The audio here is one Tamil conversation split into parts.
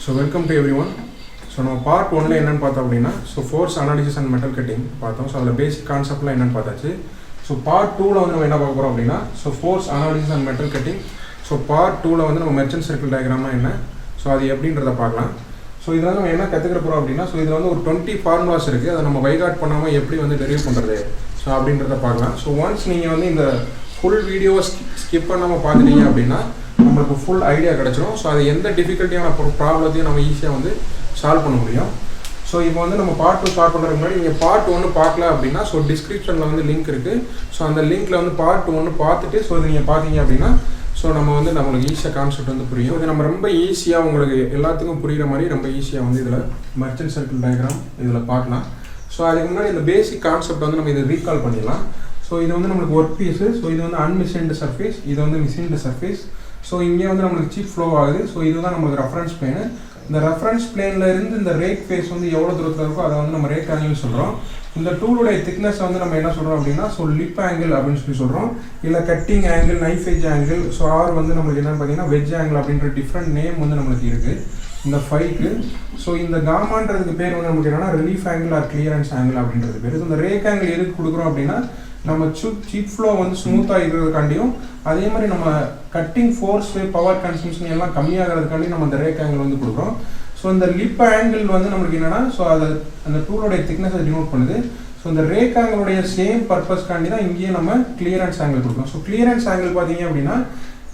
So welcome to everyone. So நம்ம part 1ல என்னன்னு பார்த்தோம் அப்படினா force analysis and metal cutting பார்த்தோம். So அதுல basic conceptலாம் என்னன்னு பார்த்தாச்சு. So part 2ல வந்து நம்ம என்ன பார்க்க போறோம் அப்படினா force analysis and metal cutting. So part 2ல வந்து நம்ம merchant circle diagramனா என்ன, so அது எப்படின்றத பார்க்கலாம். So இதெல்லாம் நம்ம என்ன கத்துக்க போறோம் அப்படினா இதுல வந்து ஒரு 20 formulas இருக்கு. அதை நம்ம by heart பண்ணாம எப்படி வந்து டெரைவ் பண்றது, so அப்படின்றத பார்க்கலாம். So once நீங்க வந்து இந்த full video skip பண்ணாம பார்த்துட்டீங்க அப்படினா நமக்கு full idea கிடைச்சிரும். So அது எந்த டிஃபிகல்ட்டியான ப்ராப்ளத்தையும் நம்ம ஈஸியா வந்து சால்வ் பண்ண முடியும். ஸோ இப்போ வந்து நம்ம பார்ட் 2 ஸ்டார்ட் பண்ணுறதுக்கு முன்னாடி நீங்கள் பார்ட் 1 பார்க்கல அப்படின்னா ஸோ டிஸ்கிரிப்ஷனில் வந்து லிங்க் இருக்குது. ஸோ அந்த லிங்க்கில் வந்து பார்ட் 1 பார்த்துட்டு ஸோ இது நீங்கள் பார்த்தீங்க அப்படின்னா ஸோ நம்மளுக்கு ஈஸியாக கான்செப்ட் வந்து புரியும். இது நம்ம ரொம்ப ஈஸியாக உங்களுக்கு எல்லாத்துக்கும் புரிகிற மாதிரி ரொம்ப ஈஸியாக வந்து இதில் மர்ச்சன்ட் சர்க்கிள் டயக்ராம் இதில் பார்க்கலாம். ஸோ அதுக்கு முன்னாடி இந்த பேசிக் கான்செப்ட் வந்து நம்ம இதை ரீகால் பண்ணிடலாம். ஸோ இது வந்து நம்மளுக்கு ஒர்க் பீஸு. ஸோ இது வந்து அன்மிஷின்டு சர்ஃபேஸ், இது வந்து மிஷின்டு சர்ஃபேஸ். ஸோ இங்கே வந்து நம்மளுக்கு சீப் ஃப்ளோ ஆகுது. ஸோ இதுதான் நம்மளுக்கு ரெஃபரன்ஸ் பிளேனு. இந்த ரெஃபரன்ஸ் பிளேனில் இருந்து இந்த ரேக் ஃபேஸ் வந்து எவ்வளோ தூரத்தில் இருக்கோ அதை வந்து நம்ம ரேக் ஆங்கிள் சொல்கிறோம். இந்த டூலுடைய திக்னஸ் வந்து நம்ம என்ன சொல்கிறோம் அப்படின்னா ஸோ லிப் ஆங்கிள் அப்படின்னு சொல்லி சொல்கிறோம், இல்லை cutting angle, knife edge angle. So or வந்து நம்மளுக்கு என்னென்னு பார்த்தீங்கன்னா வெஜ் ஆங்கிள் அப்படின்ற டிஃப்ரெண்ட் நேம் வந்து நம்மளுக்கு இருக்குது இந்த ஃபைக்கு. ஸோ இந்த காமான்றதுக்கு பேர் வந்து நமக்கு என்னன்னா relief angle or clearance angle அப்படின்றது பேர். இந்த ரேக் ஆங்கிள் எதுக்கு கொடுக்குறோம் அப்படின்னா நம்ம சீப் ஃப்ளோ வந்து ஸ்மூத்தாக இருக்கிறதுக்காண்டியும் அதே மாதிரி நம்ம கட்டிங் ஃபோர்ஸ், பவர் கன்சம்ஷன் எல்லாம் கம்மியாகிறதுக்காண்டி நம்ம இந்த ரேக் ஆங்கிள் வந்து கொடுக்குறோம். ஸோ இந்த லிப் ஆங்கிள் வந்து நம்மளுக்கு என்னன்னா ஸோ அது அந்த டூலோடைய திக்னஸை டினோட் பண்ணுது. ஸோ இந்த ரேக் ஆங்கிளுடைய சேம் பர்பஸ்க்காண்டி தான் இங்கேயே நம்ம கிளியரன்ஸ் ஆங்கிள் கொடுக்குறோம். ஸோ கிளியரன்ஸ் ஆங்கிள் பார்த்தீங்க அப்படின்னா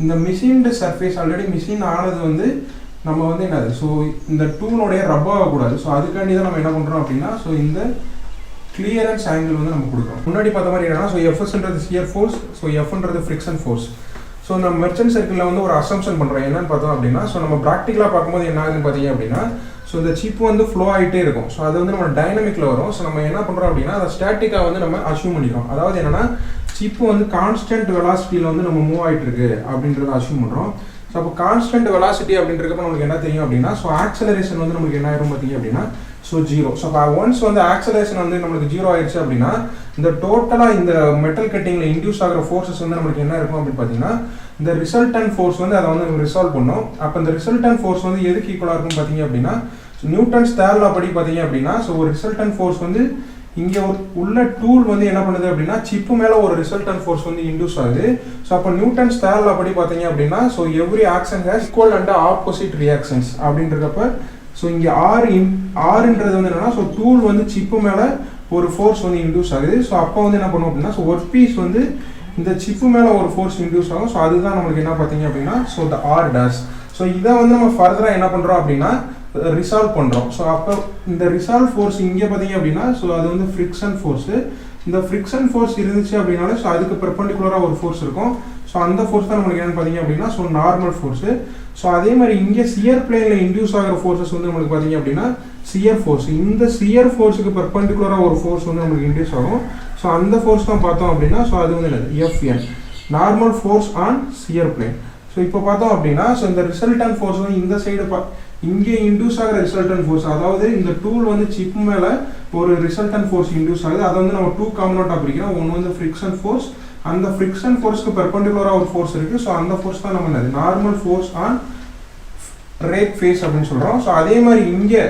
இந்த மிஷின்டு சர்ஃபேஸ் ஆல்ரெடி மிஷின் ஆனது வந்து நம்ம வந்து என்னது ஸோ இந்த டூலோடைய ரப் ஆகக்கூடாது. ஸோ அதுக்காண்டி தான் நம்ம என்ன பண்ணுறோம் அப்படின்னா ஸோ இந்த கிளியரன்ஸ் ஆங்கிள் வந்து நம்ம கொடுக்குறோம். முன்னாடி பார்த்த மாதிரி என்னன்னா ஸோ எஃப்எஸ்ன்றது சியர் ஃபோர்ஸ், ஸோ எஃப்ன்றது ஃப்ரிக்ஷன் ஃபோர்ஸ். ஸோ நம்ம மெர்ச்சன்ட் சர்க்கிளில் வந்து ஒரு அசம்ஷன் பண்ணுறோம். என்னன்னு பார்த்தோம் அப்படின்னா ஸோ நம்ம ப்ராக்டிக்கலாக பார்க்கும்போது என்ன ஆகுதுன்னு பார்த்தீங்க அப்படின்னா ஸோ இந்த சிப் வந்து ஃப்ளோ ஆகிட்டே இருக்கும். ஸோ அது வந்து நம்ம டைனமிக்கில் வரும். ஸோ நம்ம என்ன பண்ணுறோம் அப்படின்னா அதை ஸ்டாட்டிக்காக வந்து நம்ம அசியூம் பண்ணிக்கிறோம். அதாவது என்னன்னா சிப்பு வந்து கான்ஸ்டன்ட் வெலாசிட்டியில் வந்து நம்ம மூவ் ஆகிட்டு இருக்கு அப்படின்றத அசியூம் பண்ணுறோம். ஸோ அப்போ கான்ஸ்டன்ட் வெலாசிட்டி அப்படின்றப்ப நமக்கு என்ன தெரியும் அப்படின்னா ஸோ ஆக்சலரேஷன் வந்து நமக்கு என்ன ஆயிரும் பார்த்தீங்க அப்படின்னா ஸோ ஜீரோ. ஸோ ஒன்ஸ் வந்து ஆக்சலரேஷன் வந்து நம்மளுக்கு ஜீரோ ஆயிடுச்சு அப்படின்னா இந்த டோட்டலாக இந்த மெட்டல் கட்டிங்கில் இன்டியூஸ் ஆகிற ஃபோர்ஸஸ் வந்து நம்மளுக்கு என்ன இருக்கும் அப்படின்னு பார்த்தீங்கன்னா இந்த ரிசல்டன் ஃபோர்ஸ் வந்து அதை வந்து நம்ம ரிசால்வ் பண்ணோம். அப்போ இந்த ரிசல்டன் ஃபோர்ஸ் வந்து எதுக்கு ஈக்குவலாக இருக்கும் பார்த்தீங்க அப்படின்னா நியூட்டன்ஸ் தேர்ட் லா படி பார்த்தீங்க அப்படின்னா ஸோ ஒரு ரிசல்டன் ஃபோர்ஸ் வந்து இங்கே உள்ள டூல் வந்து என்ன பண்ணுது அப்படின்னா சிப்பு மேலே ஒரு ரிசல்டன் ஃபோர்ஸ் வந்து இன்டியூஸ் ஆகுது. ஸோ அப்போ நியூட்டன்ஸ் தேர்ட் லா படி பார்த்தீங்க அப்படின்னா so every action has equal and opposite reactions அப்படின்றப்ப ஸோ இங்கே ஆறுன்றது வந்து என்னன்னா ஸோ டூல் வந்து சிப்பு மேலே ஒரு ஃபோர்ஸ் வந்து இன்டியூஸ் ஆகுது. ஸோ அப்போ வந்து என்ன பண்ணுவோம் அப்படின்னா ஸோ ஒர்க் பீஸ் வந்து இந்த சிப்பு மேலே ஒரு ஃபோர்ஸ் இன்டியூஸ் ஆகும். ஸோ அதுதான் நம்மளுக்கு என்ன பார்த்தீங்க அப்படின்னா ஸோ இந்த ஆர் டேஷ். ஸோ இதை வந்து நம்ம ஃபர்தராக என்ன பண்ணுறோம் அப்படின்னா ரிசால்வ் பண்ணுறோம். ஸோ அப்போ இந்த ரிசால்வ் ஃபோர்ஸ் இங்கே பார்த்தீங்க அப்படின்னா ஸோ அது வந்து ஃப்ரிக்ஷன் ஃபோர்ஸு. இந்த ஃப்ரிக்ஷன் ஃபோர்ஸ் இருந்துச்சு அப்படின்னாலே ஸோ அதுக்கு பெர்பெண்டிகுலராக ஒரு ஃபோர்ஸ் இருக்கும். ஸோ அந்த ஃபோர்ஸ் தான் நம்மளுக்கு என்னன்னு பார்த்தீங்க அப்படின்னா ஸோ நார்மல் ஃபோர்ஸு. ஸோ அதே மாதிரி இங்கே சியர் பிளேனில் இன்டியூஸ் ஆகிற ஃபோர்ஸஸ் வந்து நம்மளுக்கு பார்த்தீங்க அப்படின்னா சியர் ஃபோர்ஸ். இந்த சியர் ஃபோர்ஸுக்கு பெர்பெண்டிகுலராக ஒரு ஃபோர்ஸ் வந்து நம்மளுக்கு இன்டியூஸ் ஆகும். ஸோ அந்த ஃபோர்ஸ் தான் பார்த்தோம் அப்படின்னா ஸோ அது வந்து என்னது FN, normal force on shear plane. So இப்போ பார்த்தோம் அப்படின்னா ஸோ இந்த ரிசல்டன் ஃபோர்ஸ் வந்து இந்த சைடு இங்கே இன்டியூஸ் ஆகிற ரிசல்டன் ஃபோர்ஸ், அதாவது இந்த டூல் வந்து சிப் மேலே ஒரு ரிசல்டன் ஃபோர்ஸ் இன்டியூஸ் ஆகுது. அதை வந்து நம்ம 2 காம்பனண்ட்டாக பிரிக்கிறோம். ஒன்று வந்து ஃப்ரிக்ஷன் ஃபோர்ஸ், அந்த ஃப்ரிக்ஷன் ஃபோர்ஸ்க்கு பெர்பெண்டிகுலராக ஒரு ஃபோர்ஸ் இருக்குது. ஸோ அந்த ஃபோர்ஸ் தான் நம்ம என்னது normal force on rake face அப்படின்னு சொல்கிறோம். ஸோ அதே மாதிரி இங்கே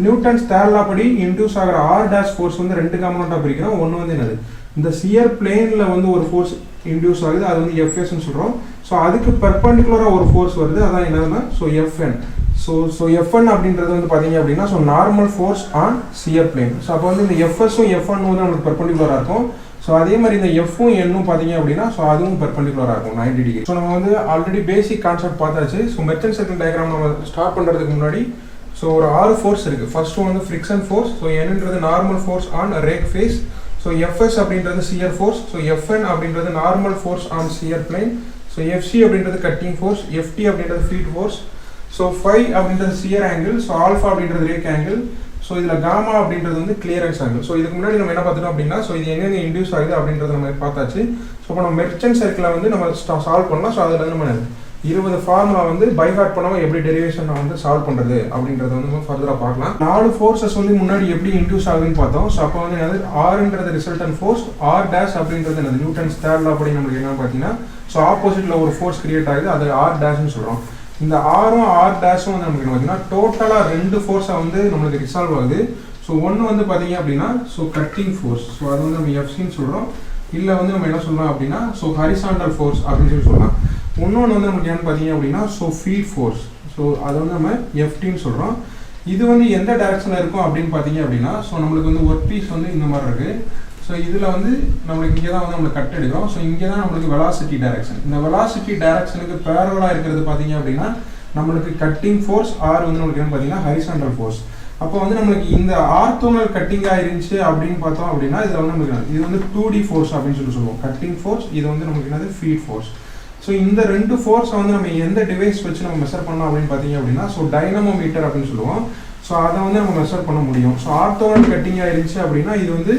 நியூட்டன்ஸ் தேர்ட் லா படி இன்டியூஸ் ஆகிற ஆர் டேஷ் ஃபோர்ஸ் வந்து 2 காம்பனண்ட்டாக பிரிக்கிறோம். ஒன்று வந்து என்னது இந்த சியர் பிளேனில் வந்து ஒரு ஃபோர்ஸ் இன்டியூஸ் ஆகுது, அது வந்து எஃப்எஸ்ன்னு சொல்கிறோம். ஸோ அதுக்கு பெர்பெண்டிகுலராக ஒரு ஃபோர்ஸ் வருது, அதான் என்னதுன்னா ஸோ எஃப்என். ஸோ எஃப்என் அப்படின்றது வந்து பார்த்தீங்க அப்படின்னா so normal force on shear plane. So அப்போ வந்து இந்த எஃப்எஸும் எஃப்என் வந்து நம்மளுக்கு பெர்பெண்டிகுலராக இருக்கும். ஸோ அதே மாதிரி இந்த எஃப்பும் என்னும் பார்த்தீங்க அப்படின்னா ஸோ அதுவும் பெர்பெண்டிகுலராக இருக்கும் 90 டிகிரி. ஸோ நம்ம வந்து ஆல்ரெடி பேசிக் கான்செப்ட் பார்த்தாச்சு. ஸோ மெர்ச்சன்ட் சர்க்கிள் டயக்ராம் நம்ம ஸ்டார்ட் பண்ணுறதுக்கு முன்னாடி ஸோ ஒரு 6 ஃபோர்ஸ் இருக்குது. ஃபர்ஸ்ட் ஒன் வந்து ஃப்ரிக்ஷன் ஃபோர்ஸ். ஸோ என்னன்றது normal force on rake face. So FS அப்படின்றது சியர் ஃபோர்ஸ். ஸோ எஃப்என் அப்படின்றது normal force on shear plane. So FC அப்படின்றது கட்டிங் ஃபோர்ஸ். எஃப்டி அப்படின்றது ஃபீட் ஃபோர்ஸ். ஸோ ஃபை அப்படின்றது சியர் ஆங்கிள். ஸோ ஆல்ஃபா அப்படின்றது ரேக் ஆங்கிள். ஸோ இதில் காமா அப்படின்றது வந்து கிளியரன்ஸ் ஆங்கிள். ஸோ இதுக்கு முன்னாடி நம்ம என்ன பார்த்துட்டோம் அப்படின்னா ஸோ இது எங்கெங்கே இன்டியூஸ் ஆகுது அப்படின்றத நம்ம பார்த்தாச்சு. ஸோ இப்போ நம்ம மெர்ச்சன்ட் சர்க்கிளை வந்து நம்ம சால்வ் பண்ணலாம். ஸோ அதில் வந்து நம்ம 20 ஃபார்முலா வந்து பை ஹார்ட் பண்ணாமல் எப்படி டெரிவேஷன் வந்து சால்வ் பண்ணுறது அப்படின்றத வந்து நம்ம ஃபர்தராக பார்க்கலாம். 4 ஃபோர்ஸஸ் வந்து முன்னாடி எப்படி இன்டியூஸ் ஆகுதுன்னு பார்த்தோம். ஸோ அப்போ வந்து என்னது ஆர்ன்றது ரிசல்டன் ஃபோர்ஸ், ஆர் டேஷ் அப்படின்றது என்னது நியூட்டன்ஸ் தேர்ட் லா படி நம்மளுக்கு என்ன பார்த்தீங்கன்னா ஸோ ஆப்போசிட்டில் ஒரு ஃபோர்ஸ் கிரியேட் ஆகுது, அது ஆர் டேஷ்னு சொல்கிறோம். இந்த ஆரும் ஆர் டேஷும் வந்து நமக்கு என்ன பார்த்தீங்கன்னா டோட்டலாக 2 ஃபோர்ஸை வந்து நம்மளுக்கு ரிசால்வ் ஆகுது. ஸோ ஒன்று வந்து பார்த்தீங்க அப்படின்னா ஸோ கட்டிங் ஃபோர்ஸ், ஸோ அது வந்து நம்ம எஃப்சின்னு சொல்கிறோம். இல்லை வந்து நம்ம என்ன சொல்லலாம் அப்படின்னா ஸோ ஹரிசாண்டல் ஃபோர்ஸ் அப்படின்னு சொல்லலாம். இன்னொன்று வந்து நமக்கு என்னன்னு பார்த்தீங்க அப்படின்னா ஸோ ஃபீட் ஃபோர்ஸ், ஸோ அதை வந்து நம்ம எஃப்டின்னு சொல்கிறோம். இது வந்து எந்த டைரக்ஷனில் இருக்கும் அப்படின்னு பார்த்தீங்க அப்படின்னா ஸோ நம்மளுக்கு வந்து ஒர்க் பீஸ் வந்து இந்த மாதிரி இருக்குது. ஸோ இதில் வந்து நம்மளுக்கு இங்கே தான் வந்து நம்மளுக்கு கட் எடுக்கிறோம். ஸோ இங்கே தான் நம்மளுக்கு வெலாசிட்டி டைரக்ஷன். இந்த வெலாசிட்டி டைரக்ஷனுக்கு பேரலாக இருக்கிறது பார்த்தீங்க அப்படின்னா நம்மளுக்கு கட்டிங் ஃபோர்ஸ், ஆர் வந்து நம்மளுக்கு என்ன பார்த்தீங்கன்னா ஹரிசாண்டல் ஃபோர்ஸ். அப்போ வந்து நம்மளுக்கு இந்த ஆர்த்தோனல் கட்டிங்காக இருந்துச்சு அப்படின்னு பார்த்தோம் அப்படின்னா இதில் வந்து நம்மளுக்கு இது வந்து 2D ஃபோர்ஸ் அப்படின்னு சொல்லுவோம். கட்டிங் ஃபோர்ஸ், இது வந்து நமக்கு என்னது ஃபீட் ஃபோர்ஸ். ஸோ இந்த 2 ஃபோர்ஸை வந்து நம்ம எந்த டிவைஸ் வச்சு நம்ம மெஷர் பண்ணோம் அப்படின்னு பார்த்தீங்க அப்படின்னா ஸோ டைனமோமீட்டர் அப்படின்னு சொல்லுவோம். ஸோ அதை வந்து நம்ம மெஷர் பண்ண முடியும். ஸோ ஆர்த்தோனல் கட்டிங்காக இருந்துச்சு அப்படின்னா இது வந்து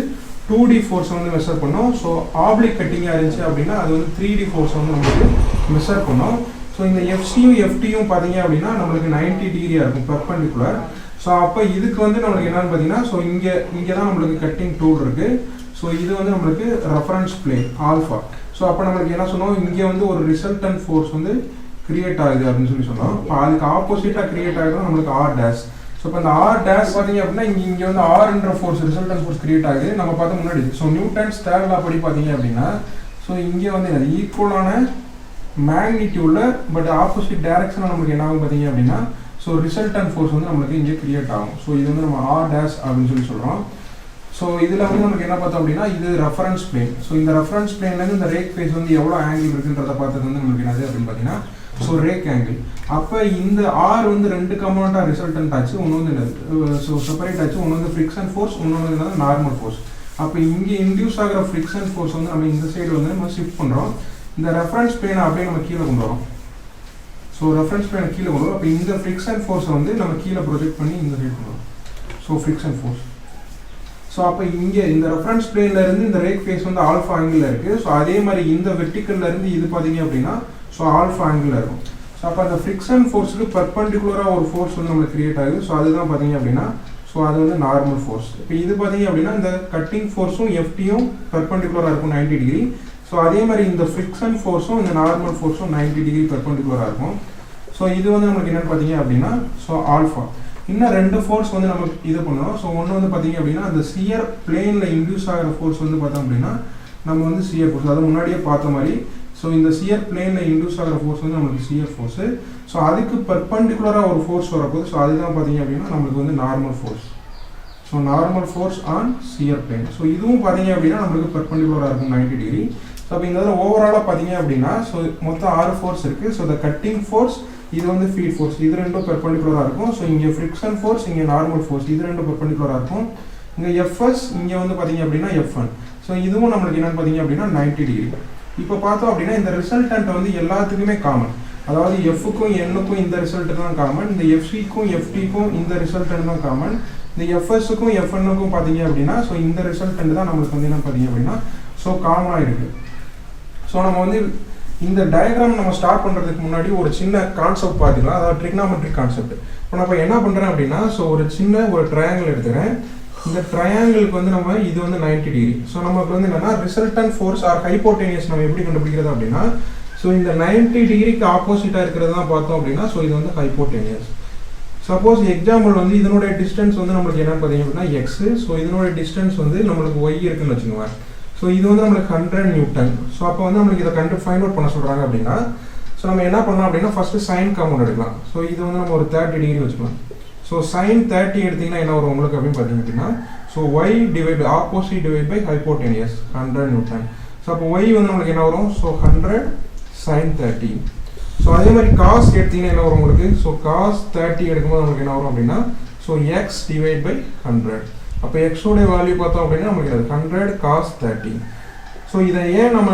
2D ஃபோர்ஸை வந்து மெஷர் பண்ணோம். ஸோ ஆப்ளிக் கட்டிங்காக இருந்துச்சு அப்படின்னா அது வந்து 3D ஃபோர்ஸை வந்து நம்மளுக்கு மெஷர் பண்ணோம். ஸோ இந்த எஃப்சியும் எஃப்டியும் பார்த்தீங்க அப்படின்னா நம்மளுக்கு 90 டிகிரியாக இருக்கும் பெர்பெண்டிகுலர். ஸோ அப்போ இதுக்கு வந்து நம்மளுக்கு என்னன்னு பார்த்தீங்கன்னா ஸோ இங்கே தான் நம்மளுக்கு கட்டிங் டூல் இருக்குது. ஸோ இது வந்து நம்மளுக்கு ரெஃபரன்ஸ் பிளேன் ஆல்ஃபா. ஸோ அப்போ நம்மளுக்கு என்ன சொன்னோம், இங்கே வந்து ஒரு ரிசல்டன்ட் ஃபோர்ஸ் வந்து கிரியேட் ஆகுது அப்படின்னு சொன்னோம். இப்போ அதுக்கு ஆப்போசிட்டாக கிரியேட் ஆகுது நம்மளுக்கு ஆர் டேஷ். ஸோ இப்போ இந்த ஆர் டேஷ் பார்த்தீங்க அப்படின்னா இங்கே வந்து ஆர்ன்ற ஃபோர்ஸ் ரிசல்டன்ட் ஃபோர்ஸ் கிரியேட் ஆகுது நம்ம பார்த்தா முன்னாடி. ஸோ நியூட்டன்ஸ் தேர்ட் லா படி பார்த்தீங்க அப்படின்னா ஸோ இங்கே வந்து ஈக்குவலான மேக்னிடியூடில் பட் ஆப்போசிட் டைரக்ஷனில் நம்மளுக்கு என்ன ஆகும் பார்த்தீங்க அப்படின்னா ஸோ ரிசல்டன்ட் ஃபோர்ஸ் வந்து நம்மளுக்கு இங்கே கிரியேட் ஆகும். ஸோ இது வந்து நம்ம ஆர் டேஷ் அப்படின்னு சொல்கிறோம். ஸோ இதில் வந்து நமக்கு என்ன பார்த்தோம் அப்படின்னா இது ரெஃபரன்ஸ் பிளேன். ஸோ இந்த ரெஃபரன்ஸ் பிளேன்லேருந்து இந்த ரேக் ஃபேஸ் வந்து எவ்வளோ ஆங்கிள் இருக்குன்றதை பார்த்தது வந்து நமக்கு என்னது அப்படின்னு பார்த்தீங்கன்னா ஸோ ரேக் ஆங்கிள். அப்போ இந்த ஆர் வந்து 2 கம்போனண்ட்டாக ரிசல்டன்ட் ஆச்சு. ஒன்று வந்து ஸோ செப்பரேட் ஆச்சு. ஒன்று வந்து ஃப்ரிக்ஷன் ஃபோர்ஸ், ஒன்று வந்து நார்மல் ஃபோர்ஸ். அப்போ இங்கே இன்டியூஸ் ஆகிற ஃப்ரிக்ஷன் ஃபோர்ஸ் வந்து நம்ம இந்த சைடு வந்து நம்ம ஷிஃப்ட் பண்ணுறோம். இந்த ரெஃபரன்ஸ் பிளேனை அப்படியே நம்ம கீழே கொண்டு வரோம். ஸோ ரெஃபரன்ஸ் பிளேனை கீழே கொண்டு வரும். அப்போ இந்த ஃப்ரிக்ஷன் ஃபோர்ஸை வந்து நம்ம கீழே ப்ரொஜெக்ட் பண்ணி இந்த சைடு கொண்டு வரோம். So friction force. ஸோ அப்போ இங்கே இந்த ரெஃபரன்ஸ் பிளேன்லேருந்து இந்த ரேக் ஃபேஸ் வந்து ஆல்ஃபா ஆங்கிளில் இருக்குது. ஸோ அதே மாதிரி இந்த வெர்டிக்கல்லேருந்து இது பார்த்தீங்க அப்படின்னா ஸோ ஆல்ஃபா ஆங்கிளில் இருக்கும். ஸோ அப்போ அந்த ஃப்ரிக்ஷன் ஃபோர்ஸுக்கு பெர்பெண்டிகுலராக ஒரு ஃபோர்ஸ் வந்து நம்மளுக்கு கிரியேட் ஆகுது. ஸோ அதுதான் பார்த்தீங்க அப்படின்னா ஸோ அது வந்து நார்மல் ஃபோர்ஸ். இப்போ இது பார்த்தீங்க அப்படின்னா இந்த கட்டிங் ஃபோர்ஸும் எஃப்டியும் பெர்பெண்டிகுலராக இருக்கும் 90 டிகிரி. ஸோ அதே மாதிரி இந்த ஃப்ரிக்ஷன் ஃபோர்ஸும் இந்த நார்மல் ஃபோர்ஸும் 90 டிகிரி பெர்பெண்டிகுலராக இருக்கும். ஸோ இது வந்து நமக்கு என்னென்னு பார்த்தீங்க அப்படின்னா ஸோ ஆல்ஃபா. இன்னும் 2 ஃபோர்ஸ் வந்து நமக்கு இது பண்ணணும். ஸோ ஒன்று வந்து பார்த்தீங்க அப்படின்னா அந்த சியர் பிளேனில் இன்டியூஸ் ஆகிற ஃபோர்ஸ் வந்து பார்த்தோம் அப்படின்னா நம்ம வந்து சியர் ஃபோர்ஸ், அது முன்னாடியே பார்த்த மாதிரி. ஸோ இந்த சியர் பிளேனில் இன்டியூஸ் ஆகிற ஃபோர்ஸ் வந்து நம்மளுக்கு சியர் ஃபோர்ஸு. ஸோ அதுக்கு பெர்பெண்டிகுலராக ஒரு ஃபோர்ஸ் வரப்போகுது. ஸோ அதுதான் பார்த்தீங்க அப்படின்னா நம்மளுக்கு வந்து normal force. So normal force on shear plane. So இதுவும் பார்த்தீங்க அப்படின்னா நம்மளுக்கு பெர்பெண்டிகுலராக இருக்கும் 90 டிகிரி. ஸோ அப்போ இந்த இதில் ஓவராலாக பார்த்தீங்க அப்படின்னா ஸோ மொத்தம் 6 ஃபோர்ஸ் இருக்குது. ஸோ இந்த கட்டிங் ஃபோர்ஸ், இது வந்து ஃபீட் ஃபோர்ஸ், இது ரெண்டும் பெர்பெண்டிகுலராக இருக்கும். ஸோ இங்கே ஃப்ரிக்ஷன் ஃபோர்ஸ், இங்கே நார்மல் ஃபோர்ஸ், இது ரெண்டும் பெர்பெண்டிகுலராக இருக்கும். இங்கே எஃப்எஸ், இங்கே வந்து பார்த்தீங்க அப்படின்னா எஃப்என். ஸோ இதுவும் நம்மளுக்கு என்னென்னு பார்த்தீங்க அப்படின்னா 90 டிகிரி. இப்போ பார்த்தோம் அப்படின்னா இந்த ரிசல்டன்ட் வந்து எல்லாத்துக்குமே காமன். அதாவது எஃப்க்கும் எண்ணுக்கும் இந்த ரிசல்ட் தான் காமன். இந்த எஃப்சிக்கும் எஃப்டிக்கும் இந்த ரிசல்டன்ட் தான் காமன். இந்த எஃப்எஸ்க்கும் எஃப்என்னுக்கும் பார்த்தீங்க அப்படின்னா ஸோ இந்த ரிசல்டன்ட் தான் நம்மளுக்கு வந்து என்ன பார்த்தீங்க அப்படின்னா ஸோ காமனாக இருக்குது. ஸோ நம்ம வந்து இந்த டயக்ராம் நம்ம ஸ்டார்ட் பண்ணுறதுக்கு முன்னாடி ஒரு சின்ன கான்செப்ட் பார்த்துக்கலாம். அதாவது ட்ரிக்னாமெட்ரிக் கான்செப்ட். இப்போ நம்ம என்ன பண்ணுறேன் அப்படின்னா ஸோ ஒரு சின்ன ஒரு ட்ரையாங்கிள் எடுத்துக்கிறேன். இந்த ட்ரையாங்கிளுக்கு வந்து நம்ம இது வந்து 90 டிகிரி. ஸோ நமக்கு வந்து என்னன்னா ரிசல்டன்ட் ஃபோர்ஸ் ஆர் ஹைப்போடெனியஸ் நம்ம எப்படி கண்டுபிடிக்கிறது அப்படின்னா ஸோ இந்த 90 டிகிரிக்கு ஆப்போசிட்டாக இருக்கிறது தான் பார்த்தோம் அப்படின்னா ஸோ இது வந்து ஹைப்போடெனியஸ். சப்போஸ் எக்ஸாம்பிள் வந்து இதனுடைய டிஸ்டன்ஸ் வந்து நம்மளுக்கு என்னன்னு பார்த்தீங்க அப்படின்னா எக்ஸு. ஸோ இதனுடைய டிஸ்டன்ஸ் வந்து நம்மளுக்கு ஒய் இருக்குன்னு வச்சுக்கோங்க. ஸோ இது வந்து நம்மளுக்கு 100 நியூட்டன். ஸோ அப்போ வந்து நம்மளுக்கு இதை ஃபைண்ட் அவுட் பண்ண சொல்கிறாங்க அப்படின்னா ஸோ நம்ம என்ன பண்ணலாம் அப்படின்னா ஃபஸ்ட்டு சைன் காம்பவுண்ட் எடுக்கலாம். ஸோ இது வந்து நம்ம ஒரு 30 டிகிரி வச்சுக்கலாம். ஸோ சைன் 30 எடுத்திங்கன்னா என்ன வரும் உங்களுக்கு அப்படின்னு பார்த்தீங்க அப்படின்னா so y divide by opposite divide by hypotenuse 100 newton. So அப்போ ஒய் வந்து நம்மளுக்கு என்ன வரும் ஸோ 100 சைன் 30. ஸோ அதே மாதிரி காஸ் எடுத்திங்கன்னா என்ன வரும் உங்களுக்கு ஸோ காஸ் 30 எடுக்கும்போது நமக்கு என்ன வரும் அப்படின்னா ஸோ எக்ஸ் டிவைட் பை 100. அப்போ எக்ஸோடைய வேல்யூ பார்த்தோம் அப்படின்னா நமக்கு 100 cos 30. ஸோ இதை ஏன் நம்ம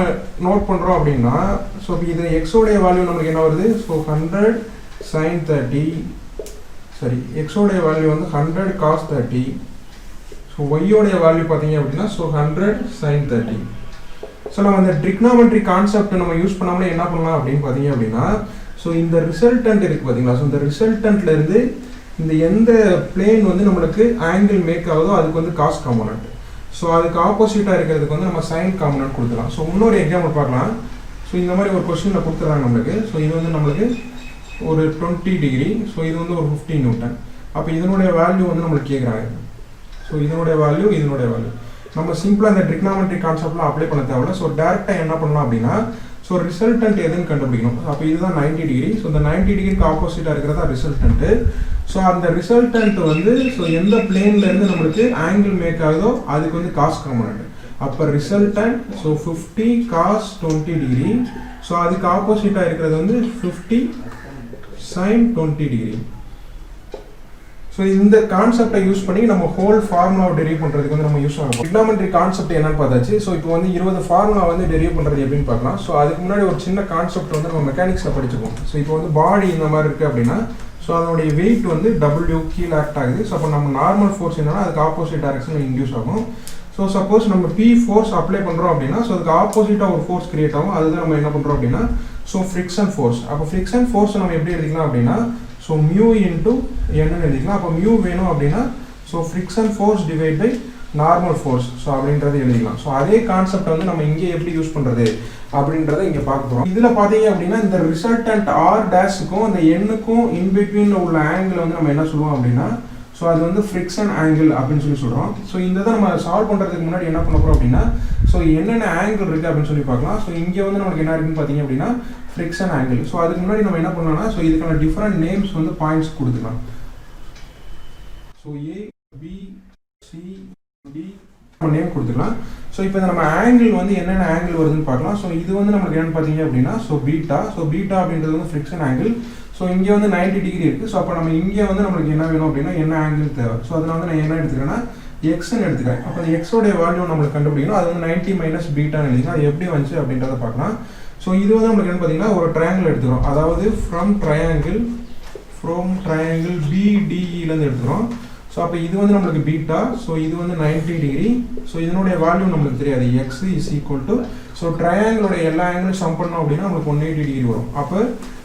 நோட் பண்ணுறோம் அப்படின்னா ஸோ இதை எக்ஸோடைய வேல்யூ நமக்கு என்ன வருது ஸோ 100 sin 30. சரி, எக்ஸோடைய வேல்யூ வந்து 100 cos 30. ஸோ ஒய்யோடைய வேல்யூ பார்த்தீங்க அப்படின்னா ஸோ 100 sin 30. ஸோ நம்ம இந்த ட்ரிக்னாமெட்ரி கான்செப்ட் நம்ம யூஸ் பண்ணாமலே என்ன பண்ணலாம் அப்படின்னு பார்த்தீங்க அப்படின்னா ஸோ இந்த ரிசல்டன்ட் இருக்குது பார்த்தீங்களா. ஸோ இந்த ரிசல்டன்ட்லேருந்து இந்த எந்த பிளேன் வந்து நம்மளுக்கு ஆங்கிள் மேக் ஆகுதோ அதுக்கு வந்து காஸ் காம்பனண்ட். ஸோ அதுக்கு ஆப்போசிட்டாக இருக்கிறதுக்கு வந்து நம்ம சைன் காம்பனண்ட் கொடுத்துக்கலாம். ஸோ இன்னொரு எக்ஸாம்பிள் பார்க்கலாம். ஸோ இந்த மாதிரி ஒரு கொஸ்டினில் கொடுத்துட்றாங்க நம்மளுக்கு. ஸோ இது வந்து நம்மளுக்கு ஒரு 20 டிகிரி. ஸோ இது வந்து ஒரு 15 நியூட்டன். அப்போ இதனுடைய வேல்யூ வந்து நம்மளுக்கு கேட்குறாங்க. ஸோ இதனுடைய வேல்யூ நம்ம சிம்பிளாக இந்த ட்ரிக்னாமெட்ரி கான்செப்ட்லாம் அப்ளை பண்ண தேவையில்ல. ஸோ டேரெக்டாக என்ன பண்ணலாம் அப்படின்னா ஸோ ரிசல்டன்ட் எதுன்னு கண்டுபிடிக்கணும். அப்போ இதுதான் 90 டிகிரி. ஸோ இந்த 90 டிகிரிக்கு ஆப்போசிட்டாக இருக்கிறதா ரிசல்டன்ட்டு. ஸோ அந்த ரிசல்டன்ட் வந்து ஸோ எந்த பிளேன்லேருந்து நம்மளுக்கு ஆங்கிள் மேக் ஆகுதோ அதுக்கு வந்து காஸ் காம்பனண்ட். அப்போ resultant so 50 cos 20 degree. So அதுக்கு ஆப்போசிட்டாக இருக்கிறது வந்து 50 sin 20 டிகிரி. ஸோ இந்த கான்செப்டை யூஸ் பண்ணி நம்ம ஹோல் ஃபார்முலாவை டெரிவ் பண்ணுறதுக்கு வந்து நம்ம யூஸ் ஆகும். ட்ரிக்னாமெட்ரி கான்செப்ட் என்னன்னு பார்த்தாச்சு. ஸோ இப்போ வந்து 20 ஃபார்முலா வந்து டெரிவ் பண்ணுறது எப்படின்னு பார்க்கலாம். ஸோ அதுக்கு முன்னாடி ஒரு சின்ன கான்செப்ட் வந்து நம்ம மெக்கானிக்ஸில் படிச்சுப்போம். ஸோ இப்போ வந்து பாடி இந்த மாதிரி இருக்குது அப்படின்னா ஸோ அதனுடைய வெயிட் வந்து W கீழே ஆக்ட் ஆகுது. ஸோ அப்போ நம்ம நார்மல் ஃபோர்ஸ் என்னன்னா அதுக்கு ஆப்போசிட் டைரக்ஷனில் இன்டியூஸ் ஆகும். ஸோ சப்போஸ் நம்ம P ஃபோர்ஸ் அப்ளை பண்ணுறோம் அப்படின்னா ஸோ அதுக்கு ஆப்போசிட்டாக ஒரு ஃபோர்ஸ் கிரியேட் ஆகும். அதுதான் நம்ம என்ன பண்ணுறோம் அப்படின்னா ஸோ ஃப்ரிக்ஷன் ஃபோர்ஸ். அப்போ ஃப்ரிக்ஷன் ஃபோர்ஸ் நம்ம எப்படி எடுத்துக்கலாம் அப்படின்னா ஸோ மியூ இன்டூ என்னன்னு எழுதிக்கலாம். அப்போ மியூ வேணும் அப்படின்னா so friction force divide by normal force so அப்படின்றது எழுதிக்கலாம். ஸோ அதே கான்செப்ட் வந்து நம்ம இங்கே எப்படி யூஸ் பண்ணுறது அப்படின்றத இங்கே பார்க்க போகிறோம். இதில் பார்த்தீங்க அப்படின்னா இந்த ரிசல்டன்ட் R டேஷுக்கும் அந்த எண்ணுக்கும் இன்பிட்வீனில் உள்ள ஆங்கிள் வந்து நம்ம என்ன சொல்லுவோம் அப்படின்னா ஸோ அது வந்து ஃப்ரிக்ஷன் ஆங்கிள் அப்படின்னு சொல்லி சொல்கிறோம். ஸோ இந்த இதை நம்ம சால்வ் பண்ணுறதுக்கு முன்னாடி என்ன பண்ண போகிறோம் அப்படின்னா ஸோ என்னென்ன ஆங்கிள் இருக்குது அப்படின்னு சொல்லி பார்க்கலாம். ஸோ இங்கே வந்து நமக்கு என்ன இருக்குன்னு பார்த்தீங்க அப்படின்னா ஃப்ரிக்ஷன் ஆங்கிள். ஸோ அதுக்கு முன்னாடி நம்ம என்ன பண்ணலாம்னா ஸோ இதுக்கான டிஃப்ரெண்ட் நேம்ஸ் வந்து பாயிண்ட்ஸ் கொடுத்துக்கலாம். So A, B, C, D name கொடுத்துக்கலாம். ஸோ இப்போ நம்ம ஆங்கிள் வந்து என்னென்ன ஆங்கிள் வருதுன்னு பார்க்கலாம். ஸோ இது வந்து நமக்கு என்னன்னு பார்த்தீங்க அப்படின்னா ஸோ பீட்டா. ஸோ பீட்டா அப்படின்றது வந்து ஃப்ரிக்ஷன் ஆங்கிள். ஸோ இங்கே வந்து 90 டிகிரி இருக்குது. ஸோ அப்போ நம்ம இங்கே வந்து நம்மளுக்கு என்ன வேணும் அப்படின்னா என்ன ஆங்கிள் தேவை. ஸோ அதனால வந்து நான் என்ன எடுத்துக்கிறேன்னா எக்ஸ்ன்னு எடுத்துக்கிறேன். அப்போ அந்த எக்ஸோடைய வேல்யூ நம்மளுக்கு கண்டுபிடிக்கணும். அது வந்து 90 மைனஸ் பீட்டான்னு எழுதிக்கலாம். அது எப்படி வந்துச்சு அப்படின்றத பார்க்கலாம். ஸோ இது வந்து நம்மளுக்கு என்ன பார்த்தீங்கன்னா ஒரு ட்ரையாங்கிள் எடுத்துக்கிறோம். அதாவது ஃப்ரம் ட்ரையாங்கிள் BDEலேருந்து எடுத்துக்கிறோம். ஸோ அப்போ இது வந்து நம்மளுக்கு பீட்டா. ஸோ இது வந்து 90 டிகிரி. ஸோ இதனுடைய வேல்யூ நம்மளுக்கு தெரியாது. X is equal to so ட்ரையாங்கிளோட எல்லா ஆங்கிளும் சம் பண்ணோம் அப்படின்னா நம்மளுக்கு 180 டிகிரி வரும். அப்போ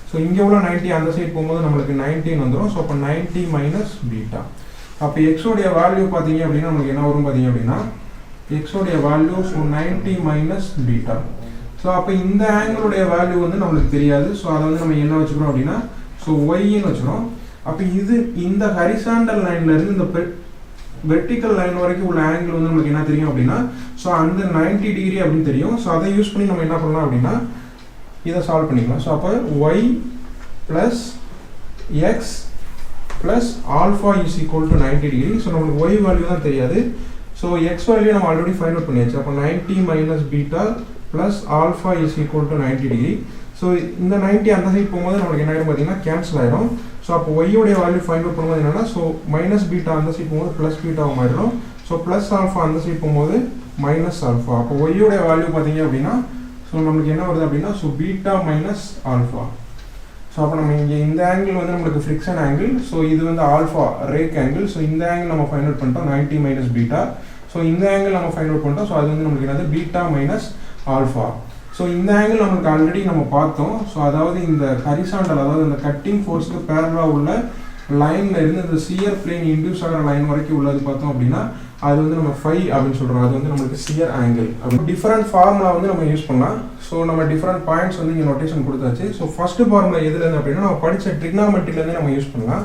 ஸோ இங்கே உள்ள 90 அந்த சைட் போகும்போது நம்மளுக்கு 19 வந்துடும். ஸோ அப்போ 90 மைனஸ் பீட்டா. அப்போ எக்ஸோடைய வேல்யூ பார்த்தீங்க அப்படின்னா நம்மளுக்கு என்ன வரும் பார்த்தீங்க அப்படின்னா எக்ஸோடைய value so 90 minus beta. So அப்போ இந்த ஆங்கிளுடைய வேல்யூ வந்து நம்மளுக்கு தெரியாது. ஸோ அதை வந்து நம்ம என்ன வச்சுக்கிறோம் அப்படின்னா ஸோ ஒய்ன்னு வச்சுக்கிறோம். அப்போ இது இந்த ஹரிசாண்டல் லைன்லேருந்து இந்த வெர்டிக்கல் லைன் வரைக்கும் உள்ள ஆங்கிள் வந்து நம்மளுக்கு என்ன தெரியும் அப்படின்னா ஸோ அந்த 90 டிகிரி அப்படின்னு தெரியும். ஸோ அதை யூஸ் பண்ணி நம்ம என்ன பண்ணலாம் அப்படின்னா இதை சால்வ் பண்ணிக்கலாம். ஸோ அப்போ y plus X plus alpha is equal to 90 degree. So நம்மளுக்கு y வேல்யூ தான் தெரியாது. ஸோ எக்ஸ் வேல்யூ நம்ம ஆல்ரெடி ஃபைண்ட் அவுட் பண்ணியாச்சு. அப்போ 90 minus beta plus alpha is equal to 90 degree. So இந்த 90 அந்த சைட் போகும்போது நம்மளுக்கு என்ன ஆகிடும் பார்த்தீங்கன்னா கேன்சல் ஆகிடும். ஸோ அப்போ ஒய்யோடைய வேல்யூ ஃபைண்ட் அவுட் பண்ணும்போது என்னன்னா ஸோ மைனஸ் பீட்டா அந்த சைட் போகும்போது ப்ளஸ் பீட்டாவை மாறிடும். ஸோ ப்ளஸ் ஆல்ஃபா அந்த சைட் போகும்போது மைனஸ் ஆல்ஃபா. அப்போ ஒய்யோடைய வேல்யூ பார்த்தீங்க அப்படின்னா ஸோ நம்மளுக்கு என்ன வருது அப்படின்னா so beta minus alpha. So அப்போ நம்ம இங்கே இந்த ஆங்கிள் வந்து நம்மளுக்கு ஃப்ரிக்ஷன் ஆங்கிள். ஸோ இது வந்து ஆல்ஃபா ரேக் ஆங்கிள். ஸோ இந்த ஆங்கிள் நம்ம ஃபைண்ட் அவுட் பண்ணிட்டோம் 90 மைனஸ் பீட்டா. ஸோ இந்த ஆங்கிள் நம்ம ஃபைண்ட் அவுட் பண்ணிட்டோம். ஸோ அது வந்து நம்மளுக்கு என்னது பீட்டா மைனஸ் ஆல்ஃபா. ஸோ இந்த ஆங்கிள் நம்மளுக்கு ஆல்ரெடி நம்ம பார்த்தோம். ஸோ அதாவது இந்த ஹரிசாண்டல் அதாவது இந்த கட்டிங் ஃபோர்ஸ்க்கு பேரலாக உள்ள லைனில் இருந்து இந்த சியர் பிளேன் இன்டியூஸ் ஆகிற லைன் வரைக்கும் உள்ளது பார்த்தோம் அப்படின்னா அது வந்து நம்ம ஃபை அப்படின்னு சொல்கிறோம். அது வந்து நம்மளுக்கு சியர் ஆங்கிள். அப்படி டிஃப்ரெண்ட் ஃபார்முலா வந்து நம்ம யூஸ் பண்ணலாம். ஸோ நம்ம டிஃப்ரெண்ட் பாயிண்ட்ஸ் வந்து இங்கே நோட்டேஷன் கொடுத்தாச்சு. ஸோ ஃபஸ்ட்டு ஃபார்முலா எதுலேருந்து அப்படின்னா நம்ம படித்த ட்ரிக்னாமெட்ரிலேருந்து நம்ம யூஸ் பண்ணலாம்.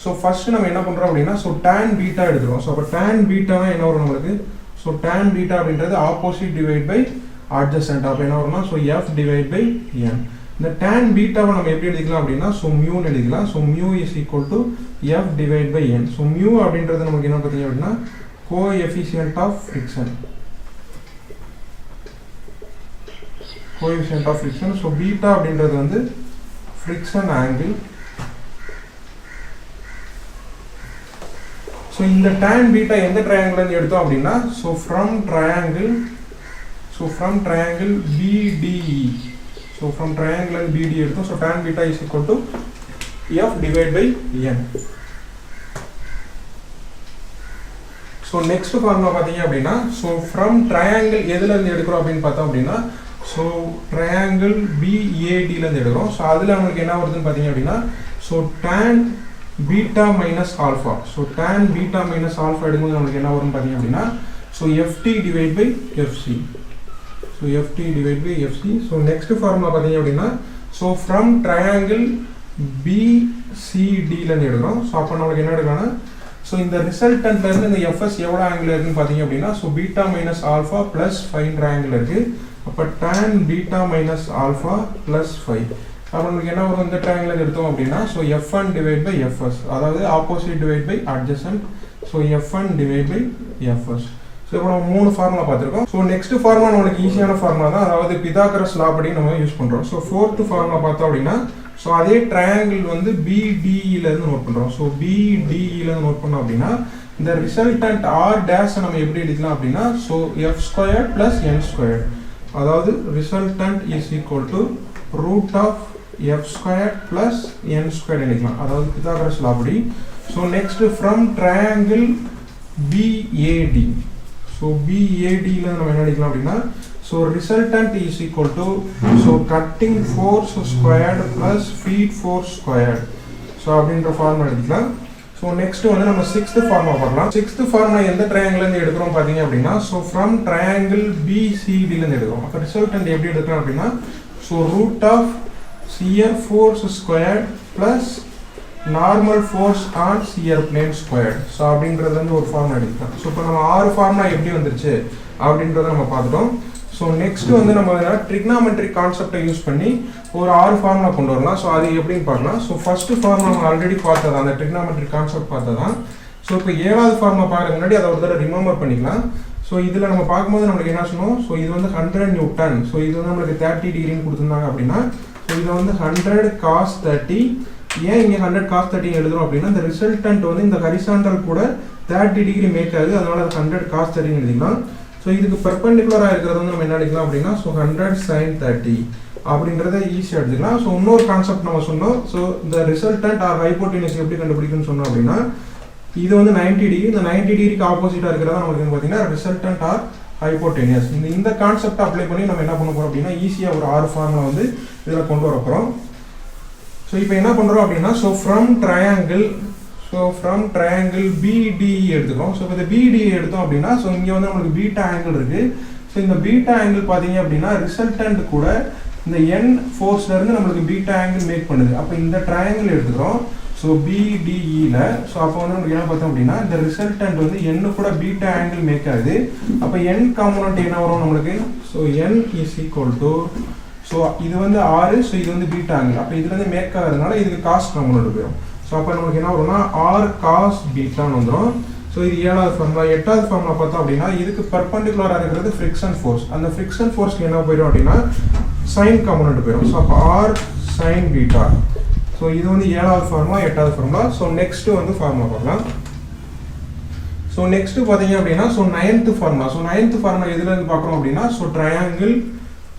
ஸோ ஃபஸ்ட்டு நம்ம என்ன பண்ணுறோம் அப்படின்னா ஸோ tan பீட்டா எடுத்துக்கிறோம். ஸோ அப்போ tan பீட்டானா என்ன வரும் நம்மளுக்கு ஸோ tan பீட்டா அப்படின்றது ஆப்போசிட் டிவைட் பை adjacent. அப்போ என்ன வரும்னா so f divide by n. இந்த tan பீட்டாவை நம்ம எப்படி எடுத்துக்கலாம் அப்படின்னா ஸோ மியூன்னு எடுத்துக்கலாம். So mu is equal to f divide by n. So mu அப்படின்றது நமக்கு என்ன பார்த்தீங்க அப்படின்னா coefficient of friction. So beta அப்படின்றது வந்து ஃப்ரிக்ஷன் ஆங்கிள். ஸோ இந்த tan பீட்டா எந்த ட்ரையாங்கிள்லேருந்து எடுத்தோம் அப்படின்னா so from triangle BDE. So from triangle BD எடுத்தோம். So tan beta is equal to f divide by n. So next formula பார்த்தீங்க அப்படின்னா ஸோ ஃப்ரம் ட்ரையாங்கிள் எதுலேருந்து எடுக்கிறோம் அப்படின்னு பார்த்தோம் அப்படின்னா ஸோ ட்ரையாங்கிள் BADலேருந்து எடுக்கிறோம். ஸோ அதில் நம்மளுக்கு என்ன வருதுன்னு பார்த்தீங்க அப்படின்னா so tan beta minus alpha. So tan beta minus alpha எடுக்கும்போது நம்மளுக்கு என்ன வரும்னு பார்த்தீங்க அப்படின்னா so FT divide by FC. So FT divide by FC. So next formula பார்த்தீங்க அப்படின்னா ஸோ ஃப்ரம் ட்ரையாங்கிள் பிசிடிலேருந்து எடுக்கிறோம். ஸோ அப்போ நம்மளுக்கு என்ன எடுக்கலாம்னா ஸோ இந்த ரிசல்டன்ட்லேருந்து இந்த எஃப்எஸ் எவ்வளோ ஆங்கிள் இருக்குன்னு பார்த்தீங்க அப்படின்னா so beta minus alpha plus 5 angle இருக்குது. அப்போ tan beta minus alpha plus 5. அப்போ நமக்கு என்ன வரும் இந்த ட்ரையாங்கிள் எடுத்தோம் அப்படின்னா so f1 divide by FS, அதாவது opposite divide by adjacent. So f1 divide by FS. So இப்போ நம்ம 3 ஃபார்முலா பார்த்துருக்கோம். ஸோ நெக்ஸ்ட் ஃபார்முலா நம்மளுக்கு ஈஸியான ஃபார்முலா தான், அதாவது பிதாகரஸ் லா படி நம்ம யூஸ் பண்ணுறோம். ஸோ 4th ஃபார்முலா பார்த்தோம் அப்படின்னா ஸோ அதே ட்ரையாங்கிள் வந்து பிடிஇலேருந்து நோட் பண்ணுறோம். ஸோ பிடிஇலேருந்து நோட் பண்ணோம் அப்படின்னா இந்த ரிசல்டன்ட் ஆர் டேஷை நம்ம எப்படி எடுக்கலாம் அப்படின்னா so f square plus n square, அதாவது resultant is equal to root of f square plus n square எடுக்கலாம், அதாவது பிதாகரஸ் லா படி. So next from triangle BAD, so பிஏடியில் நம்ம என்ன எடுக்கலாம் அப்படின்னா so resultant is equal to so cutting force squared plus feed force squared. So அப்படின்ற ஃபார்முலா எடுத்துக்கலாம். ஸோ நெக்ஸ்ட் வந்து நம்ம 6th ஃபார்முலா பார்க்கலாம். 6th ஃபார்முலா எந்த ட்ரையாங்கிள்லேருந்து எடுக்கிறோம் பார்த்தீங்க அப்படின்னா ஸோ ஃப்ரம் ட்ரையாங்கிள் பிசிடிலேருந்து எடுக்கிறோம். அப்போ ரிசல்டன்ட் எப்படி எடுக்கிறோம் அப்படின்னா so root of shear force squared plus normal force on shear plane squared. So அப்படின்றது வந்து ஒரு ஃபார்முலா எடுக்கலாம். ஸோ இப்போ நம்ம 6 ஃபார்முலா எப்படி வந்துருச்சு அப்படின்றத நம்ம பார்த்துட்டோம். ஸோ நெக்ஸ்ட் வந்து நம்ம ட்ரிக்னாமெட்ரிக் கான்செப்டை யூஸ் பண்ணி ஒரு 6 ஃபார்முலா கொண்டு வரலாம். ஸோ அது எப்படின்னு பார்க்கலாம். ஸோ ஃபர்ஸ்ட் ஃபார்முலா நம்ம ஆல்ரெடி பார்த்ததான், அந்த ட்ரிக்னாமெட்ரிக் கான்செப்ட் பார்த்ததான். ஸோ இப்போ 7வது ஃபார்முலா பார்க்க முன்னாடி அதை ஒரு தடவை ரிமெம்பர் பண்ணிக்கலாம். ஸோ இதில் நம்ம பார்க்கும்போது நம்மளுக்கு என்ன சொன்னோம், ஸோ இது வந்து 100 நியூட்டன். ஸோ இது வந்து நம்மளுக்கு 30 டிகிரின்னு கொடுத்துருந்தாங்க அப்படின்னா ஸோ இதை வந்து 100 cos 30. ஏன் இங்கே 100 cos 30 எழுதுறோம் அப்படின்னா இந்த ரிசல்டன்ட் வந்து இந்த ஹரிசாண்டல் கூட 30 டிகிரி மேக் ஆகுது, அதனால அது 100 cos 30 எழுதிக்கலாம். ஸோ இதுக்கு பெர்பெண்டிகுலராக இருக்கிறது வந்து நம்ம என்ன எடுக்கலாம் அப்படின்னா ஸோ 100 sin 30 அப்படின்றத ஈஸியாக எடுத்துக்கலாம். ஸோ இன்னொரு கான்செப்ட் நம்ம சொன்னோம். ஸோ இந்த ரிசல்டன்ட் ஆர் ஹைபோடென்யூஸ் எப்படி கண்டுபிடிக்குன்னு சொன்னோம் அப்படின்னா இது வந்து 90 டிகிரி, இந்த 90 டிகிரிக்கு ஆப்போசிட்டாக இருக்கிறதா நமக்கு பார்த்தீங்கன்னா ரிசல்டன்ட் ஆர் ஹைபோடென்யூஸ். இந்த கான்செப்ட் அப்ளை பண்ணி நம்ம என்ன பண்ண போகிறோம் அப்படின்னா ஈஸியாக ஒரு 6 ஃபார்முலா வந்து இதில் கொண்டு வர போகிறோம். ஸோ இப்போ என்ன பண்ணுறோம் அப்படின்னா ஸோ ஃப்ரம் ட்ரையாங்கிள் பிடி எடுத்துக்கிறோம். ஸோ இப்போ இந்த பிடி எடுத்தோம் அப்படின்னா ஸோ இங்கே வந்து நம்மளுக்கு பீட்டா ஆங்கிள் இருக்குது. ஸோ இந்த பீட்டா ஆங்கிள் பார்த்தீங்க அப்படின்னா ரிசல்டன்ட் கூட இந்த என் ஃபோர்ஸ்லேருந்து நம்மளுக்கு பீட்டா ஆங்கிள் மேக் பண்ணுது. அப்போ இந்த ட்ரையாங்கிள் எடுத்துக்கிறோம். ஸோ பிடிஇயில் ஸோ அப்போ வந்து நமக்கு என்ன பார்த்தோம் அப்படின்னா இந்த ரிசல்டன்ட் வந்து என்னு கூட பீட்டா ஆங்கிள் மேக் ஆகுது. அப்போ என் காம்பனண்ட் என்ன வரும் நம்மளுக்கு so N is equal to so இது வந்து 6, ஸோ இது வந்து பீட்டா ஆங்கிள். அப்போ இதுலேருந்து மேக் ஆகிறதுனால இதுக்கு காஸ் காம்பனண்ட் போயிடும். ஸோ அப்போ நமக்கு என்ன வரும்னா ஆர் காஸ் பீட்டான்னு வந்துடும். ஸோ இது 7வது ஃபார்முலா. 8வது ஃபார்முலா பார்த்தோம் அப்படின்னா இதுக்கு பெர்பெண்டிகுலராக இருக்கிறது ஃப்ரிக்ஷன் ஃபோர்ஸ். அந்த ஃப்ரிக்ஷன் ஃபோர்ஸ்க்கு என்ன போயிடும் அப்படின்னா சைன் காம்பனண்ட் போயிடும். ஸோ அப்போ ஆர் சைன் பீட்டா. ஸோ இது வந்து 7வது ஃபார்முலா. 8வது ஃபார்முலா. ஸோ நெக்ஸ்ட் வந்து ஃபார்முலா பார்க்கலாம். ஸோ நெக்ஸ்ட் பார்த்தீங்க அப்படின்னா so 9th formula. So 9th formula எதுலேருந்து பார்க்குறோம் அப்படின்னா ஸோ ட்ரையாங்கிள்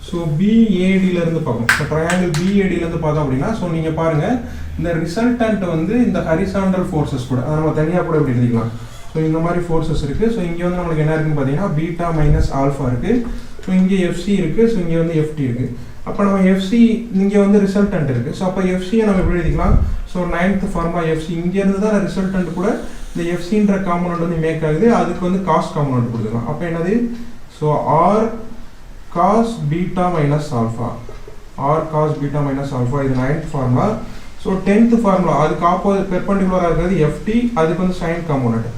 ஸோ பிஏடியிலேருந்து பார்க்கணும். ஸோ ட்ரையாங்கிள் பிஏடியிலேருந்து பார்த்தோம் அப்படின்னா ஸோ நீங்கள் பாருங்கள் இந்த ரிசல்டன்ட் வந்து இந்த ஹரிசாண்டல் ஃபோர்ஸஸ் கூட அதை நம்ம தனியாக கூட எப்படி எழுதிக்கலாம். ஸோ இந்த மாதிரி ஃபோர்ஸஸ் இருக்குது. ஸோ இங்கே வந்து நம்மளுக்கு என்ன இருக்குன்னு பார்த்தீங்கன்னா பீட்டா மைனஸ் ஆல்ஃபா இருக்குது. ஸோ இங்கே எஃப்சி இருக்குது. ஸோ இங்கே வந்து எஃப்டி இருக்குது. அப்போ நம்ம எஃப்சி இங்கே வந்து ரிசல்டன்ட் இருக்குது. ஸோ அப்போ எஃப்சியை நம்ம எப்படி எழுதிக்கலாம். ஸோ 9th ஃபார்முலா எஃப்சி இங்கேருந்து தான் ரிசல்டன்ட் கூட இந்த எஃப்சின்ற காம்பனண்ட் வந்து மேக் ஆகுது, அதுக்கு வந்து காஸ் காம்பனண்ட் கொடுத்துக்கலாம். அப்போ என்னது so R cos beta minus alpha, R cos beta minus alpha, இது 9th formula. So 10th formula அதுக்கு ஆப்போசிட் பெர்பெண்டிகுலராக இருக்கிறது எஃப்டி, அதுக்கு வந்து sine component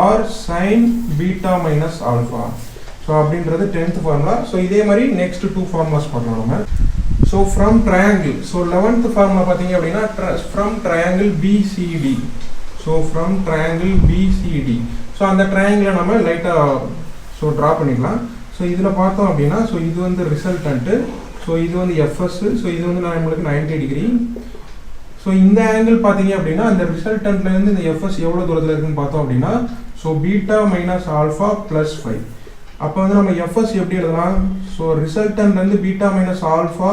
R sine beta minus alpha. So அப்படின்றது 10th ஃபார்முலா. ஸோ இதே மாதிரி நெக்ஸ்ட் 2 ஃபார்முலாஸ் பார்க்கலாம் நம்ம. So from triangle so 11th formula பார்த்தீங்க அப்படின்னா from triangle BCD. So from triangle BCD. So அந்த ட்ரையாங்கிளை நம்ம லைட்டாக ஸோ ட்ரா பண்ணிக்கலாம். ஸோ இதில் பார்த்தோம் அப்படின்னா ஸோ இது வந்து ரிசல்டன்ட்டு, ஸோ இது வந்து எஃப்எஸ், ஸோ இது வந்து நம்மளுக்கு 90 டிகிரி. ஸோ இந்த ஆங்கிள் பார்த்தீங்க அப்படின்னா அந்த ரிசல்டன்ட்லேருந்து இந்த எஃப்எஸ் எவ்வளோ தூரத்தில் இருக்குன்னு பார்த்தோம் அப்படின்னா so beta minus alpha plus 5. அப்போ வந்து நம்ம எஃப்எஸ் எப்படி எழுதலாம். ஸோ ரிசல்டன்ட்லேருந்து பீட்டா மைனஸ் ஆல்ஃபா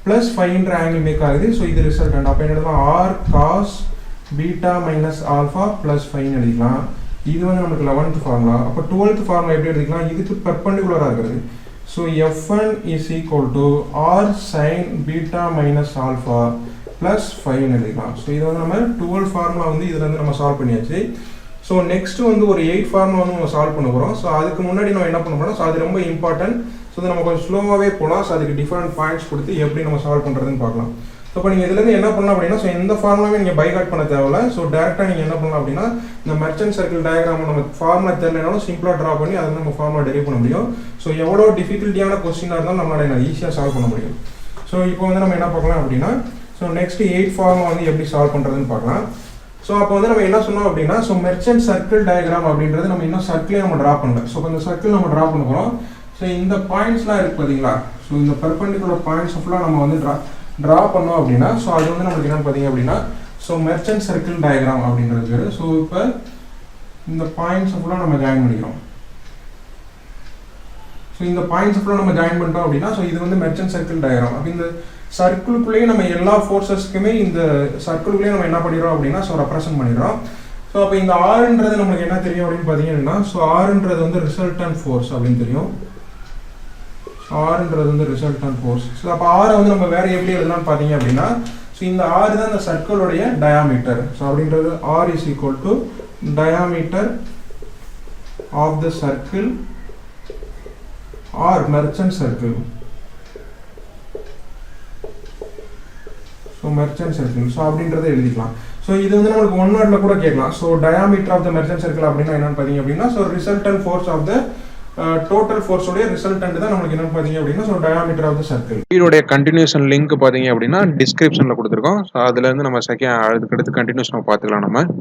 ப்ளஸ் 5ன்ற ஆங்கிள் மேக் ஆகுது. ஸோ இது ரிசல்டன்ட். அப்போ என்ன எழுதலாம் R cos beta minus alpha plus 5 எழுதிக்கலாம். இது வந்து நமக்கு 11th ஃபார்முலா. அப்போ 12th ஃபார்முலா எப்படி எடுத்துக்கலாம், இதுக்கு பெர்பெண்டிகுலராக இருக்கிறது. So f1 is equal to R sine beta minus alpha plus 5 எழுதிக்கலாம். ஸோ இது வந்து நம்ம 12 ஃபார்முலா வந்து இதில் வந்து நம்ம சால்வ் பண்ணியாச்சு. ஸோ நெக்ஸ்ட் வந்து ஒரு 8 ஃபார்முலா வந்து நம்ம சால்வ் பண்ண போகிறோம். ஸோ அதுக்கு முன்னாடி நம்ம என்ன பண்ண போகிறோம், ஸோ அது ரொம்ப இம்பார்ட்டன்ட். ஸோ நம்ம கொஞ்சம் ஸ்லோவாகவே போகலாம். ஸோ அதுக்கு டிஃப்ரெண்ட் பாயிண்ட்ஸ் கொடுத்து எப்படி நம்ம சால்வ் பண்ணுறதுன்னு பார்க்கலாம். ஸோ இப்போ நீங்கள் இதுலேருந்து என்ன பண்ணலாம் அப்படின்னா, ஸோ எந்த ஃபார்முலாவே நீங்கள் பைகாட் பண்ண தேவையில்ல. ஸோ டேரெக்டாக நீங்கள் என்ன பண்ணலாம் அப்படின்னா, இந்த மெர்ச்சன்ட் சர்க்கிள் டயக்ராம் நம்ம ஃபார்முலா தெரியலனாலும் சிம்பிளாக ட்ரா பண்ணி அதை நம்ம ஃபார்முலா டெரிவ் பண்ண முடியும். ஸோ எவ்வளோ டிஃபிகல்ட்டியான கொஸ்டினாக இருந்தாலும் நம்மளால ஈஸியாக சால்வ் பண்ண முடியும். ஸோ இப்போ வந்து நம்ம என்ன பார்க்கலாம் அப்படின்னா, ஸோ நெக்ஸ்ட் 8 ஃபார்முலா வந்து எப்படி சால்வ் பண்ணுறதுன்னு பார்க்கலாம். ஸோ அப்போ வந்து நம்ம என்ன சொன்னோம் அப்படின்னா, ஸோ மெர்ச்சன்ட் சர்க்கிள் டயக்ராம் அப்படின்றது நம்ம இன்னும் சர்க்கிளே நம்ம ட்ரா பண்ணல. ஸோ இந்த சர்க்கிள் நம்ம ட்ரா பண்ண போகிறோம். ஸோ இந்த பாயிண்ட்ஸ்லாம் இருக்குது பார்த்தீங்களா, ஸோ இந்த பெர்பெண்டிகுலர் பாயிண்ட்ஸ் ஃபுல்லாக நம்ம வந்து ட்ரா பண்ணோம் அப்படின்னா, ஸோ அது வந்து நமக்கு என்னன்னு பார்த்தீங்க அப்படின்னா, ஸோ மெர்ச்சன்ட் சர்க்கிள் டயக்ராம் அப்படின்றது பேர். ஸோ இப்போ இந்த பாயிண்ட்ஸ் ஃபுல்லாக நம்ம ஜாயின் பண்ணிக்கிறோம். ஸோ இந்த பாயிண்ட்ஸ் ஃபுல்லாக நம்ம ஜாயின் பண்ணிட்டோம் அப்படின்னா, ஸோ இது வந்து மெர்ச்சன்ட் சர்க்கிள் டயக்ராம். அப்போ இந்த சர்க்கிளுக்குள்ளேயே நம்ம எல்லா ஃபோர்ஸஸ்க்குமே இந்த சர்க்கிளுக்குள்ளேயே நம்ம என்ன பண்ணிடுறோம் அப்படின்னா, ஸோ ரெப்ரசென்ட் பண்ணிடுறோம். ஸோ அப்போ இந்த ஆறுன்றது நம்மளுக்கு என்ன தெரியும் அப்படின்னு பார்த்தீங்கன்னா, ஸோ ஆறுன்றது வந்து ரிசல்டன்ட் ஃபோர்ஸ் அப்படின்னு தெரியும். ஆறுன்றது வந்து ரிசல்டன்ட் ஃபோர்ஸ். ஸோ அப்போ ஆரை வந்து நம்ம வேற எப்படி எழுதலாம்னு பார்த்தீங்க அப்படின்னா, ஸோ இந்த ஆறு தான் இந்த சர்க்கிளுடைய டயாமீட்டர். ஸோ அப்படின்றது R is equal to diameter of the circle or merchant circle. So merchant circle so அப்படின்றத எழுதிக்கலாம். ஸோ இது வந்து நம்மளுக்கு ஒன் வேர்டில் கூட கேட்கலாம். So diameter of the merchant circle அப்படின்னா என்னன்னு பார்த்தீங்க அப்படின்னா, so resultant force of the total ஃபோர்ஸோடைய ரிசல்டன்ட் தான் நம்மளுக்கு என்னன்னு பார்த்தீங்க அப்படின்னா, so diameter of the circle. இதோடைய கண்டினியூஷன் லிங்க் பார்த்தீங்க அப்படின்னா டிஸ்கிரிப்ஷனில் கொடுத்துருக்கோம். ஸோ அதுலேருந்து நம்ம அடுத்து கண்டினியூஷன் பார்த்துக்கலாம் நம்ம.